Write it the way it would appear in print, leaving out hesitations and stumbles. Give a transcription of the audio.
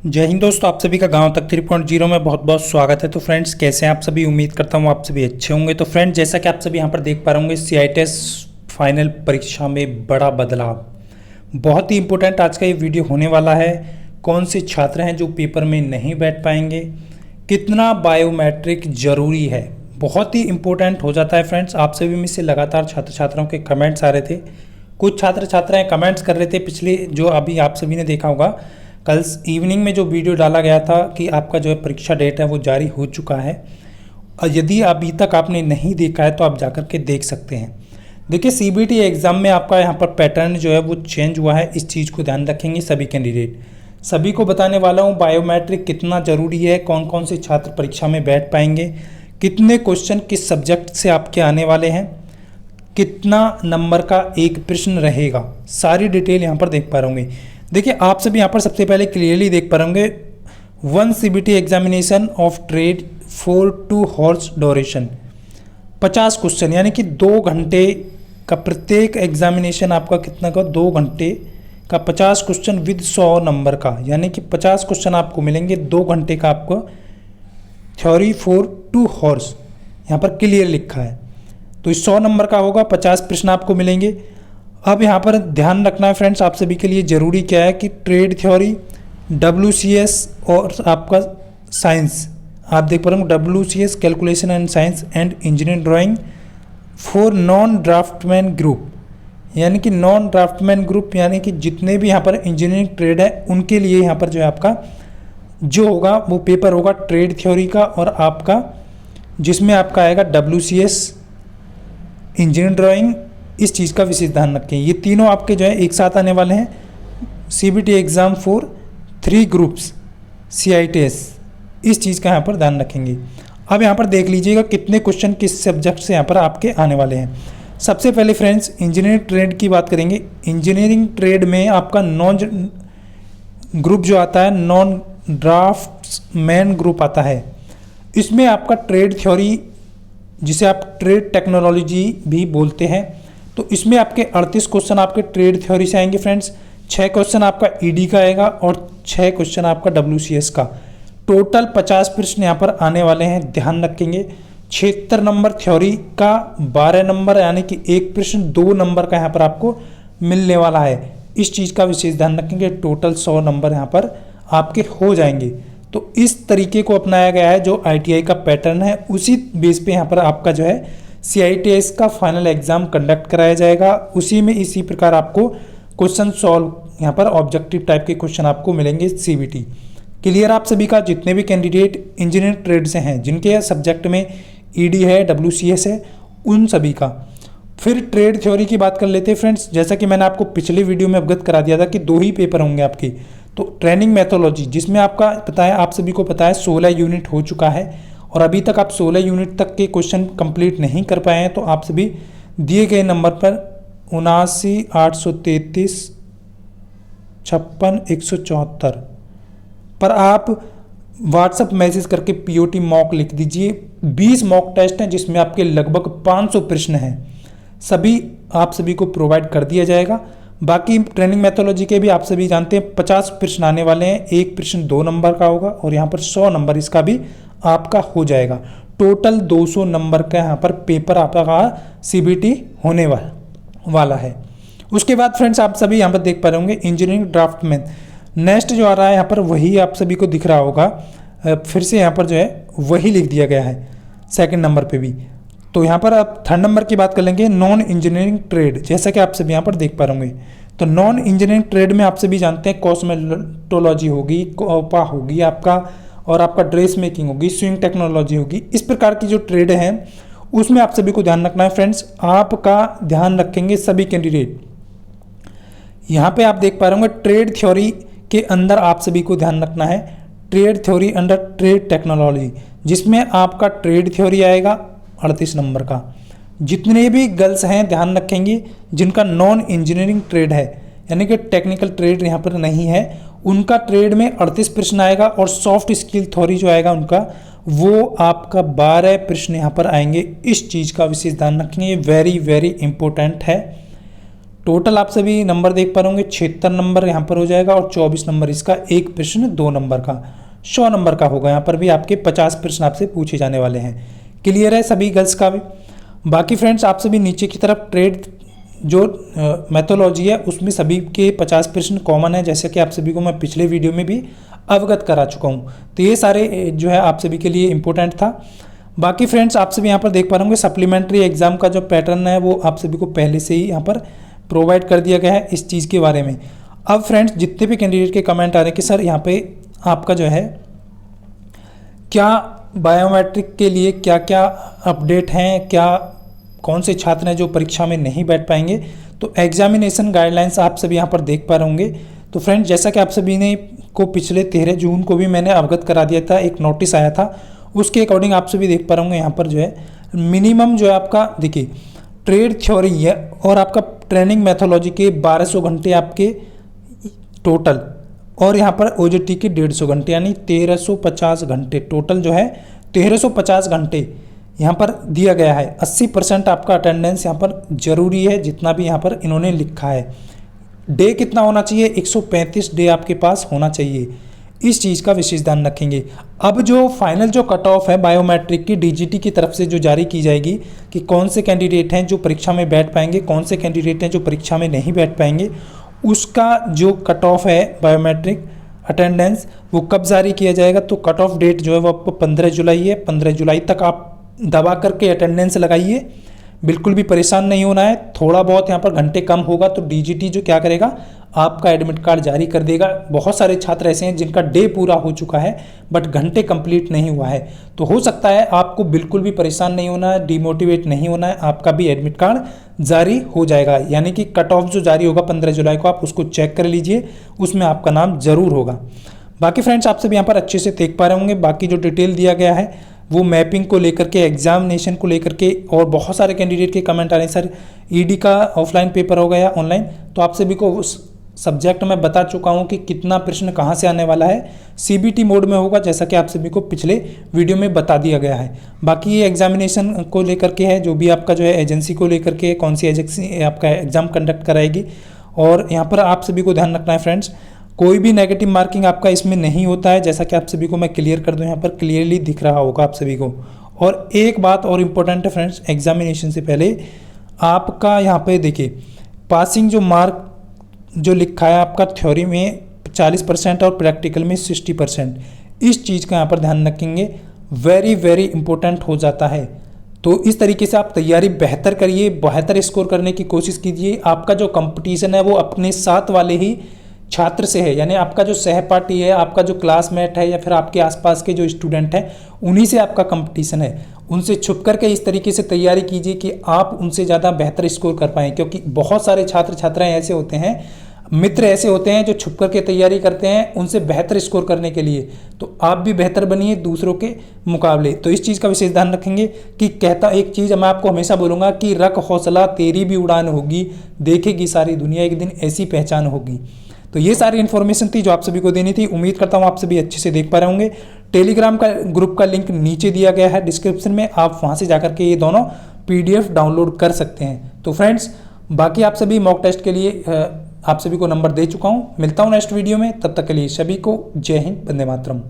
जय हिंद दोस्तों, आप सभी का गांव तक 3.0 में बहुत बहुत स्वागत है। तो फ्रेंड्स, कैसे हैं आप सभी? उम्मीद करता हूं आप सभी अच्छे होंगे। तो फ्रेंड्स, जैसा कि आप सभी यहां पर देख पा रहे होंगे, CITES फाइनल परीक्षा में बड़ा बदलाव। बहुत ही इंपॉर्टेंट आज का ये वीडियो होने वाला है। कौन से छात्र हैं जो पेपर में नहीं बैठ पाएंगे, कितना बायोमेट्रिक जरूरी है, बहुत ही इंपॉर्टेंट हो जाता है फ्रेंड्स। आप सभी में से लगातार छात्र छात्राओं के कमेंट्स आ रहे थे। कुछ छात्र छात्राएँ कमेंट्स कर रहे थे पिछले, जो अभी आप सभी ने देखा होगा कल इवनिंग में जो वीडियो डाला गया था कि आपका जो है परीक्षा डेट है वो जारी हो चुका है। और यदि अभी तक आपने नहीं देखा है तो आप जाकर के देख सकते हैं। देखिए, CBT एग्ज़ाम में आपका यहाँ पर पैटर्न जो है वो चेंज हुआ है। इस चीज़ को ध्यान रखेंगे सभी कैंडिडेट। सभी को बताने वाला हूँ बायोमेट्रिक कितना ज़रूरी है, कौन कौन से छात्र परीक्षा में बैठ पाएंगे, कितने क्वेश्चन किस सब्जेक्ट से आपके आने वाले हैं, कितना नंबर का एक प्रश्न रहेगा, सारी डिटेल यहाँ पर देख पा रहे होंगे। देखिए, आप सभी यहाँ पर सबसे पहले क्लियरली देख पा रहे होंगे 1 CBT examination of trade 4 to horse duration 50 question, यानी कि 2 घंटे का प्रत्येक एग्जामिनेशन आपका कितना का 2 घंटे का 50 क्वेश्चन विद 100 नंबर का, यानी कि 50 क्वेश्चन आपको मिलेंगे 2 घंटे का। आपको थ्योरी 4 to हॉर्स यहाँ पर क्लियर लिखा है, तो 100 नंबर का होगा, 50 प्रश्न आपको मिलेंगे। अब यहाँ पर ध्यान रखना है फ्रेंड्स, आप सभी के लिए ज़रूरी क्या है कि ट्रेड थ्योरी, WCS और आपका साइंस, आप देख पा रहे हो WCS calculation and science and engineering drawing for non draftsman group, यानी कि नॉन ड्राफ्टमैन ग्रुप, यानी कि जितने भी यहाँ पर इंजीनियरिंग ट्रेड है उनके लिए यहाँ पर जो है आपका जो होगा वो पेपर होगा ट्रेड थ्योरी का, और आपका जिसमें आपका आएगा WCS, इंजीनियरिंग ड्राइंग। इस चीज़ का विशेष ध्यान रखें, ये तीनों आपके जो है एक साथ आने वाले हैं। CBT exam for 3 groups CITES, इस चीज़ का यहाँ पर ध्यान रखेंगे। अब यहाँ पर देख लीजिएगा कितने क्वेश्चन किस सब्जेक्ट से यहाँ पर आपके आने वाले हैं। सबसे पहले फ्रेंड्स, इंजीनियरिंग ट्रेड की बात करेंगे। इंजीनियरिंग ट्रेड में आपका नॉन ग्रुप जो आता है, नॉन ड्राफ्ट्समैन ग्रुप आता है। इसमें आपका ट्रेड थ्योरी, जिसे आप ट्रेड टेक्नोलॉजी भी बोलते हैं, तो इसमें आपके 38 क्वेश्चन आपके ट्रेड थ्योरी से आएंगे फ्रेंड्स। 6 क्वेश्चन आपका ED का आएगा और 6 क्वेश्चन आपका WCS का। टोटल 50 प्रश्न यहाँ पर आने वाले हैं, ध्यान रखेंगे। 76 नंबर थ्योरी का, 12 नंबर यानी कि एक प्रश्न 2 नंबर का यहाँ पर आपको मिलने वाला है। इस चीज़ का विशेष ध्यान रखेंगे। टोटल 100 नंबर यहाँ पर आपके हो जाएंगे। तो इस तरीके को अपनाया गया है, जो ITI का पैटर्न है उसी बेस पे यहाँ पर आपका जो है CITES का फाइनल एग्जाम कंडक्ट कराया जाएगा। उसी में इसी प्रकार आपको क्वेश्चन सॉल्व, यहाँ पर ऑब्जेक्टिव टाइप के क्वेश्चन आपको मिलेंगे CBT। क्लियर आप सभी का? जितने भी कैंडिडेट इंजीनियरिंग ट्रेड से हैं, जिनके सब्जेक्ट में ED है, WCS है, उन सभी का। फिर ट्रेड थ्योरी की बात कर लेते हैं फ्रेंड्स। जैसा कि मैंने आपको पिछले वीडियो में अवगत करा दिया था कि 2 ही पेपर होंगे आपके। तो ट्रेनिंग मैथोलॉजी, जिसमें आपका पता है, आप सभी को पता है 16 यूनिट हो चुका है, और अभी तक आप 16 यूनिट तक के क्वेश्चन कंप्लीट नहीं कर पाए हैं, तो आप सभी दिए गए नंबर पर 79 833 56 174 पर आप व्हाट्सएप मैसेज करके POT मॉक लिख दीजिए। 20 मॉक टेस्ट हैं जिसमें आपके लगभग 500 प्रश्न हैं, सभी आप सभी को प्रोवाइड कर दिया जाएगा। बाकी ट्रेनिंग मैथोलॉजी के भी आप सभी जानते हैं 50 प्रश्न आने वाले हैं। एक प्रश्न 2 नंबर का होगा और यहाँ पर 100 नंबर इसका भी आपका हो जाएगा। टोटल 200 नंबर का यहाँ पर पेपर आपका CBT होने वाला है। उसके बाद फ्रेंड्स, आप सभी यहाँ पर देख पा रहे होंगे इंजीनियरिंग ड्राफ्टमैन। नेक्स्ट जो आ रहा है यहाँ पर वही आप सभी को दिख रहा होगा, फिर से यहाँ पर जो है वही लिख दिया गया है सेकंड नंबर पे भी। तो यहाँ पर आप 3rd नंबर की बात कर लेंगे, नॉन इंजीनियरिंग ट्रेड। जैसा कि आप सभी यहाँ पर देख पा रहे होंगे, तो नॉन इंजीनियरिंग ट्रेड में आप सभी जानते हैं कॉस्मेटोलॉजी होगी, कोपा होगी आपका, और आपका ड्रेस मेकिंग होगी, स्विंग टेक्नोलॉजी होगी। इस प्रकार की जो ट्रेड है उसमें आप सभी को ध्यान रखना है फ्रेंड्स। आपका ध्यान रखेंगे सभी कैंडिडेट। यहाँ पे आप देख पा रहे होंगे ट्रेड थ्योरी के अंदर आप सभी को ध्यान रखना है trade theory under trade technology, जिसमें आपका ट्रेड थ्योरी आएगा 38 नंबर का। जितने भी गर्ल्स हैं ध्यान रखेंगे जिनका नॉन इंजीनियरिंग ट्रेड है, यानी कि टेक्निकल ट्रेड यहाँ पर नहीं है, उनका ट्रेड में 38 प्रश्न आएगा, और सॉफ्ट स्किल थ्योरी जो आएगा उनका, वो आपका 12 प्रश्न यहाँ पर आएंगे। इस चीज़ का विशेष ध्यान रखेंगे, वेरी वेरी इंपॉर्टेंट है। टोटल आप सभी नंबर देख पा रहे होंगे, 76 नंबर यहाँ पर हो जाएगा और 24 नंबर इसका एक प्रश्न 2 नंबर का 100 नंबर का होगा। यहाँ पर भी आपके 50 प्रश्न आपसे पूछे जाने वाले हैं। क्लियर है सभी गर्ल्स का भी। बाकी फ्रेंड्स आप सभी नीचे की तरफ ट्रेड जो मैथोलॉजी है उसमें सभी के 50 प्रश्न कॉमन है, जैसे कि आप सभी को मैं पिछले वीडियो में भी अवगत करा चुका हूँ। तो ये सारे जो है आप सभी के लिए इम्पोर्टेंट था। बाकी फ्रेंड्स आप सभी यहाँ पर देख पा रहे होंगे सप्लीमेंट्री एग्जाम का जो पैटर्न है वो आप सभी को पहले से ही यहाँ पर प्रोवाइड कर दिया गया है इस चीज़ के बारे में। अब फ्रेंड्स जितने भी कैंडिडेट के कमेंट आ रहे हैं कि सर यहाँ पे आपका जो है क्या बायोमेट्रिक के लिए क्या क्या अपडेट हैं, क्या कौन से छात्र हैं जो परीक्षा में नहीं बैठ पाएंगे, तो एग्जामिनेशन गाइडलाइंस आप सभी यहाँ पर देख पा रहे होंगे। तो फ्रेंड्स जैसा कि आप सभी ने को पिछले 13 जून को भी मैंने अवगत करा दिया था, एक नोटिस आया था, उसके अकॉर्डिंग आप सभी देख पा रहे होंगे यहाँ पर जो है मिनिमम जो है आपका देखिए ट्रेड थ्योरी है और आपका ट्रेनिंग मैथोलॉजी के 1200 घंटे आपके टोटल, और यहाँ पर ओजेटी के 150 घंटे, यानी 1350 घंटे टोटल जो है 1350 घंटे यहाँ पर दिया गया है। 80% आपका अटेंडेंस यहाँ पर जरूरी है, जितना भी यहाँ पर इन्होंने लिखा है। डे कितना होना चाहिए, 135 डे आपके पास होना चाहिए, इस चीज़ का विशेष ध्यान रखेंगे। अब जो फाइनल जो कट ऑफ है बायोमेट्रिक की डीजीटी की तरफ से जो जारी की जाएगी कि कौन से कैंडिडेट हैं जो परीक्षा में बैठ पाएंगे, कौन से कैंडिडेट हैं जो परीक्षा में नहीं बैठ पाएंगे, उसका जो कट ऑफ है बायोमेट्रिक अटेंडेंस वो कब जारी किया जाएगा। तो कट ऑफ डेट जो है वो आपको 15 जुलाई है। 15 जुलाई तक आप दबा करके अटेंडेंस लगाइए, बिल्कुल भी परेशान नहीं होना है। थोड़ा बहुत यहाँ पर घंटे कम होगा तो डीजीटी जो क्या करेगा, आपका एडमिट कार्ड जारी कर देगा। बहुत सारे छात्र ऐसे हैं जिनका डे पूरा हो चुका है बट घंटे कंप्लीट नहीं हुआ है, तो हो सकता है आपको बिल्कुल भी परेशान नहीं होना है, डिमोटिवेट नहीं होना है, आपका भी एडमिट कार्ड जारी हो जाएगा। यानी कि कट ऑफ जो जारी होगा 15 जुलाई को, आप उसको चेक कर लीजिए, उसमें आपका नाम जरूर होगा। बाकी फ्रेंड्स आप सब यहाँ पर अच्छे से देख पा रहे होंगे, बाकी जो डिटेल दिया गया है वो मैपिंग को लेकर के, एग्जामिनेशन को लेकर के, और बहुत सारे कैंडिडेट के कमेंट आ रहे हैं सर ईडी का ऑफलाइन पेपर होगा या ऑनलाइन। तो आप सभी को उस सब्जेक्ट में बता चुका हूं कि कितना प्रश्न कहां से आने वाला है। सीबीटी मोड में होगा, जैसा कि आप सभी को पिछले वीडियो में बता दिया गया है। बाकी ये एग्जामिनेशन को लेकर के है, जो भी आपका जो है एजेंसी को लेकर के, कौन सी एजेंसी आपका एग्जाम कंडक्ट कराएगी। और यहाँ पर आप सभी को ध्यान रखना है फ्रेंड्स, कोई भी नेगेटिव मार्किंग आपका इसमें नहीं होता है, जैसा कि आप सभी को मैं क्लियर कर दूं, यहाँ पर क्लियरली दिख रहा होगा आप सभी को। और एक बात और इम्पोर्टेंट है फ्रेंड्स, एग्जामिनेशन से पहले आपका यहाँ पे देखिए पासिंग जो मार्क जो लिखा है आपका थ्योरी में 40% और प्रैक्टिकल में 60%, इस चीज़ का यहाँ पर ध्यान रखेंगे, वेरी वेरी इंपॉर्टेंट हो जाता है। तो इस तरीके से आप तैयारी बेहतर करिए, बेहतर स्कोर करने की कोशिश कीजिए। आपका जो कंपटीशन है वो अपने साथ वाले ही छात्र से है, यानी आपका जो सहपाठी है, आपका जो क्लासमेट है, या फिर आपके आसपास के जो स्टूडेंट हैं, उन्हीं से आपका कंपटीशन है। उनसे छुप करके इस तरीके से तैयारी कीजिए कि आप उनसे ज़्यादा बेहतर स्कोर कर पाएँ, क्योंकि बहुत सारे छात्र छात्राएं ऐसे होते हैं, मित्र ऐसे होते हैं जो छुप करके तैयारी करते हैं उनसे बेहतर स्कोर करने के लिए। तो आप भी बेहतर बनिए दूसरों के मुकाबले। तो इस चीज़ का विशेष ध्यान रखेंगे कि कहता एक चीज़ मैं आपको हमेशा बोलूँगा कि रख हौसला तेरी भी उड़ान होगी, देखेगी सारी दुनिया एक दिन ऐसी पहचान होगी। तो ये सारी इन्फॉर्मेशन थी जो आप सभी को देनी थी। उम्मीद करता हूँ आप सभी अच्छे से देख पा रहे होंगे। टेलीग्राम का ग्रुप का लिंक नीचे दिया गया है डिस्क्रिप्शन में, आप वहाँ से जाकर के ये दोनों PDF डाउनलोड कर सकते हैं। तो फ्रेंड्स बाकी आप सभी मॉक टेस्ट के लिए आप सभी को नंबर दे चुका हूँ। मिलता हूँ नेक्स्ट वीडियो में, तब तक के लिए सभी को जय हिंद, वंदे मातरम।